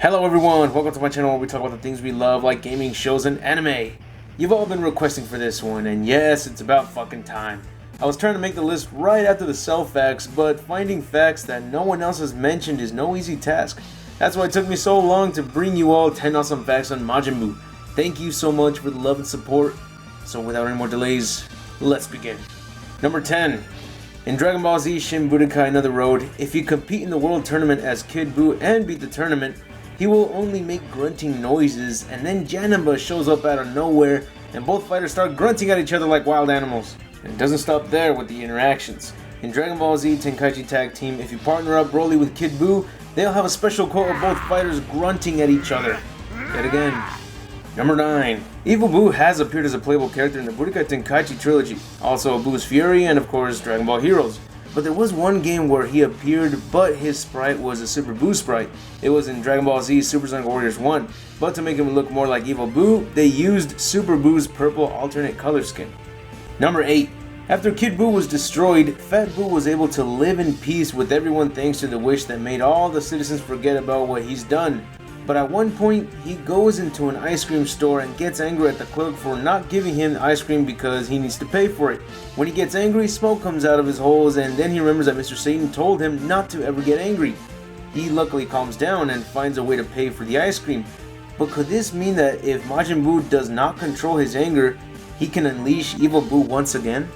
Hello everyone, welcome to my channel where we talk about the things we love like gaming, shows, and anime. You've all been requesting for this one, and yes, it's about fucking time. I was trying to make the list right after the cell facts, but finding facts that no one else has mentioned is no easy task. That's why it took me so long to bring you all 10 awesome facts on Majin Buu. Thank you so much for the love and support. So without any more delays, let's begin. Number 10. In Dragon Ball Z Shin Budokai Another Road, if you compete in the world tournament as Kid Buu and beat the tournament, he will only make grunting noises, and then Janemba shows up out of nowhere and both fighters start grunting at each other like wild animals. And it doesn't stop there with the interactions. In Dragon Ball Z Tenkaichi Tag Team, if you partner up Broly with Kid Buu, they'll have a special quote of both fighters grunting at each other. Yet again. Number 9. Evil Buu has appeared as a playable character in the Budokai Tenkaichi trilogy, also Buu's Fury and of course Dragon Ball Heroes. But there was one game where he appeared, but his sprite was a Super Buu sprite. It was in Dragon Ball Z Super Sonic Warriors 1, but to make him look more like Evil Buu, they used Super Buu's purple alternate color skin. Number 8. After Kid Buu was destroyed, Fat Buu was able to live in peace with everyone thanks to the wish that made all the citizens forget about what he's done. But at one point, he goes into an ice cream store and gets angry at the clerk for not giving him the ice cream because he needs to pay for it. When he gets angry, smoke comes out of his holes, and then he remembers that Mr. Satan told him not to ever get angry. He luckily calms down and finds a way to pay for the ice cream. But could this mean that if Majin Buu does not control his anger, he can unleash Evil Buu once again?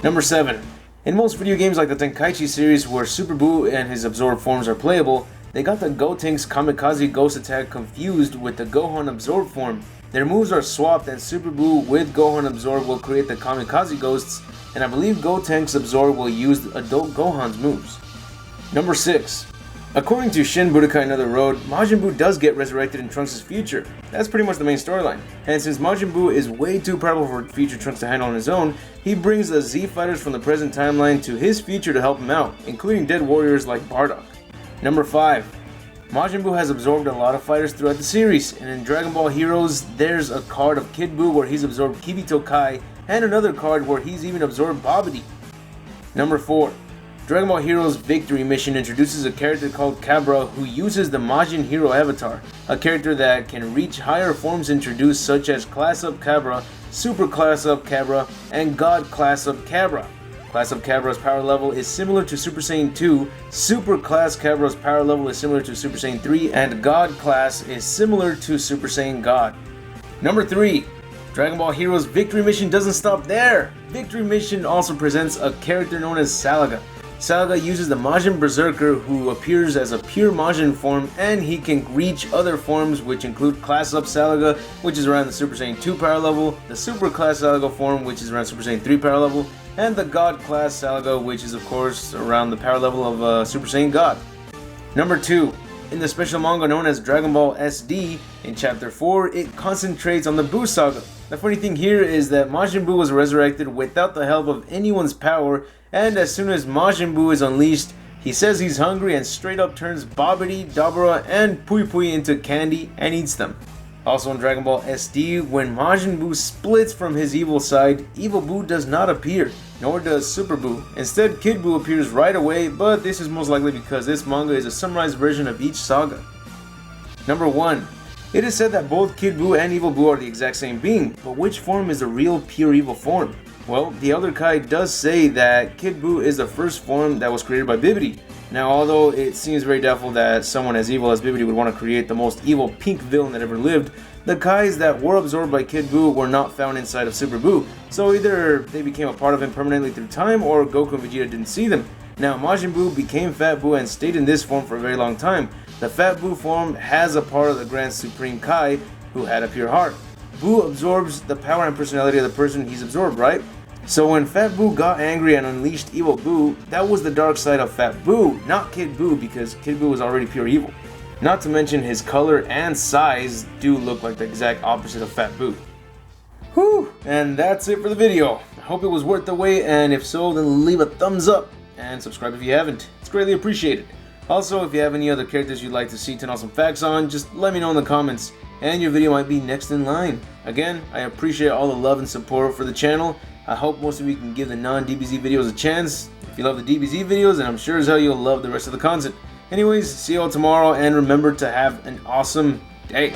Number 7. In most video games like the Tenkaichi series where Super Buu and his absorbed forms are playable, they got the Gotenks Kamikaze Ghost attack confused with the Gohan Absorb form. Their moves are swapped and Super Buu with Gohan Absorb will create the Kamikaze Ghosts, and I believe Gotenks Absorb will use adult Gohan's moves. Number 6. According to Shin Budokai Another Road, Majin Buu does get resurrected in Trunks' future. That's pretty much the main storyline. And since Majin Buu is way too powerful for future Trunks to handle on his own, he brings the Z fighters from the present timeline to his future to help him out, including dead warriors like Bardock. Number 5. Majin Buu has absorbed a lot of fighters throughout the series, and in Dragon Ball Heroes, there's a card of Kid Buu where he's absorbed Kibito Kai, and another card where he's even absorbed Babidi. Number 4. Dragon Ball Heroes Victory Mission introduces a character called Cobra who uses the Majin Hero avatar, a character that can reach higher forms introduced such as Class Up Cobra, Super Class Up Cobra, and God Class Up Cobra. Class Up Cobra's power level is similar to Super Saiyan 2, Super Class Cobra's power level is similar to Super Saiyan 3, and God Class is similar to Super Saiyan God. Number 3. Dragon Ball Heroes Victory Mission doesn't stop there! Victory Mission also presents a character known as Salaga. Salaga uses the Majin Berserker who appears as a pure Majin form, and he can reach other forms which include Class Up Salaga, which is around the Super Saiyan 2 power level, the Super Class Salaga form which is around Super Saiyan 3 power level, and the God Class Salaga, which is of course around the power level of Super Saiyan God. Number 2. In the special manga known as Dragon Ball SD, in Chapter 4, it concentrates on the Buu Saga. The funny thing here is that Majin Buu was resurrected without the help of anyone's power, and as soon as Majin Buu is unleashed, he says he's hungry and straight up turns Babidi, Dabura, and Pui Pui into candy and eats them. Also in Dragon Ball SD, when Majin Buu splits from his evil side, Evil Buu does not appear, nor does Super Buu. Instead, Kid Buu appears right away, but this is most likely because this manga is a summarized version of each saga. Number 1. It is said that both Kid Buu and Evil Buu are the exact same being, but which form is the real pure evil form? Well, the Elder Kai does say that Kid Buu is the first form that was created by Babidi. Now, although it seems very doubtful that someone as evil as Babidi would want to create the most evil pink villain that ever lived, the Kais that were absorbed by Kid Buu were not found inside of Super Buu, so either they became a part of him permanently through time, or Goku and Vegeta didn't see them. Now, Majin Buu became Fat Buu and stayed in this form for a very long time. The Fat Buu form has a part of the Grand Supreme Kai, who had a pure heart. Buu absorbs the power and personality of the person he's absorbed, right? So when Fat Buu got angry and unleashed Evil Buu, that was the dark side of Fat Buu, not Kid Buu, because Kid Buu was already pure evil. Not to mention his color and size do look like the exact opposite of Fat Buu. Whew, and that's it for the video. I hope it was worth the wait, and if so, then leave a thumbs up, and subscribe if you haven't. It's greatly appreciated. Also, if you have any other characters you'd like to see 10 awesome facts on, just let me know in the comments, and your video might be next in line. Again, I appreciate all the love and support for the channel. I hope most of you can give the non-DBZ videos a chance. If you love the DBZ videos, then I'm sure as hell you'll love the rest of the content. Anyways, see you all tomorrow, and remember to have an awesome day.